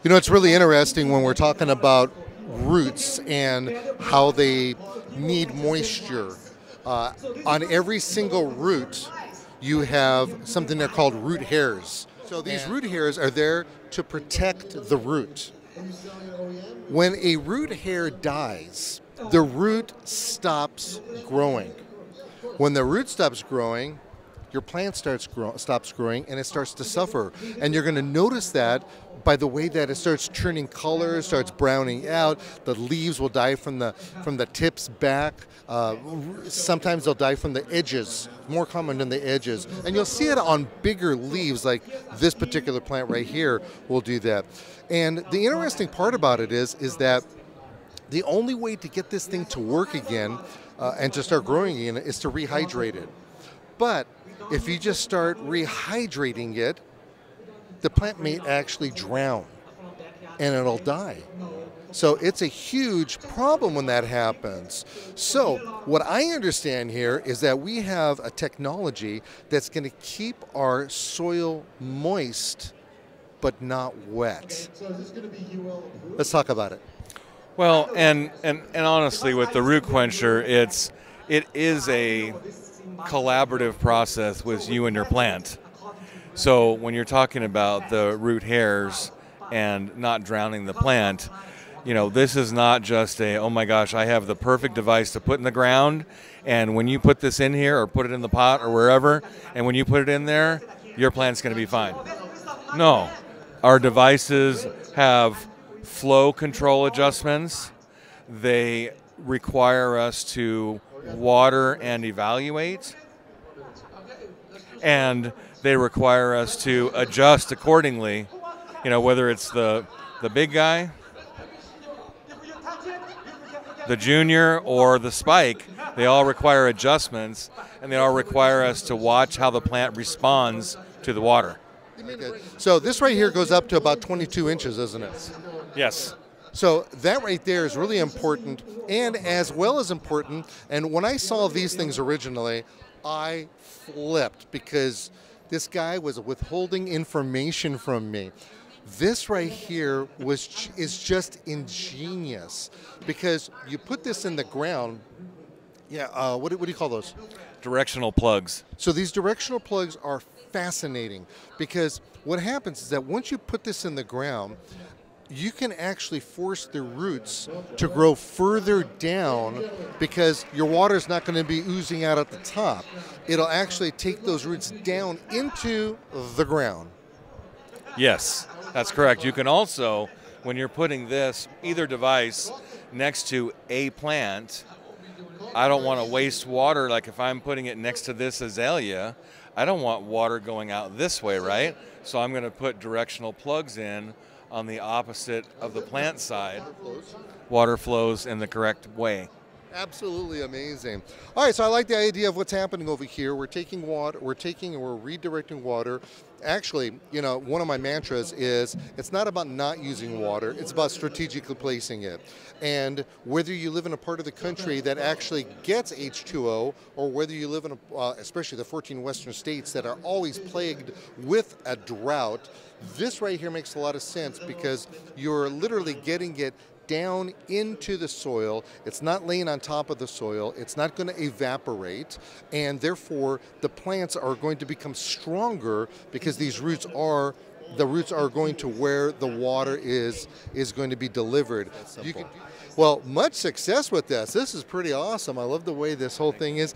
You know, it's really interesting when we're talking about roots and how they need moisture. On every single root, you have something they're called root hairs. So these root hairs are there to protect the root. When a root hair dies, the root stops growing. When the root stops growing, your plant stops growing and it starts to suffer. And you're going to notice that by the way that it starts turning color, starts browning out. The leaves will die from the tips back. Sometimes they'll die from the edges, more common than the edges. And you'll see it on bigger leaves, like this particular plant right here will do that. And the interesting part about it is that the only way to get this thing to work again and to start growing again is to rehydrate it. But if you just start rehydrating it, the plant may actually drown and it'll die. So it's a huge problem when that happens. So what I understand here is that we have a technology that's going to keep our soil moist but not wet. Let's talk about it. Well, and honestly, with the Root Quencher, it is a collaborative process with you and your plant. So when you're talking about the root hairs and not drowning the plant, you know, this is not just a, oh my gosh, I have the perfect device to put in the ground, and when you put this in here or put it in the pot or wherever, and when you put it in there, your plant's going to be fine. No, our devices have flow control adjustments. They require us to water and evaluate, and they require us to adjust accordingly. You know, whether it's the big guy, the junior, or the spike, they all require adjustments, and they all require us to watch how the plant responds to the water. So this right here goes up to about 22 inches, isn't it? Yes. So that right there is really important, and as well as important, and when I saw these things originally, I flipped because this guy was withholding information from me. This right here is just ingenious because you put this in the ground. Yeah, what do you call those? Directional plugs. So these directional plugs are fascinating because what happens is that once you put this in the ground, you can actually force the roots to grow further down because your water is not going to be oozing out at the top. It'll actually take those roots down into the ground. Yes, that's correct. You can also, when you're putting this, either device next to a plant, I don't want to waste water. Like if I'm putting it next to this azalea, I don't want water going out this way, right? So I'm going to put directional plugs in on the opposite of the plant side. Water flows in the correct way. Absolutely amazing. All right, so I like the idea of what's happening over here. We're taking water, we're redirecting water. Actually, you know, one of my mantras is it's not about not using water, it's about strategically placing it. And whether you live in a part of the country that actually gets H2O, or whether you live in, especially the 14 western states that are always plagued with a drought, this right here makes a lot of sense because you're literally getting it down into the soil. It's not laying on top of the soil. It's not going to evaporate, and therefore the plants are going to become stronger because the roots are going to where the water is going to be delivered. Well, much success with this. This is pretty awesome. I love the way this whole thing is.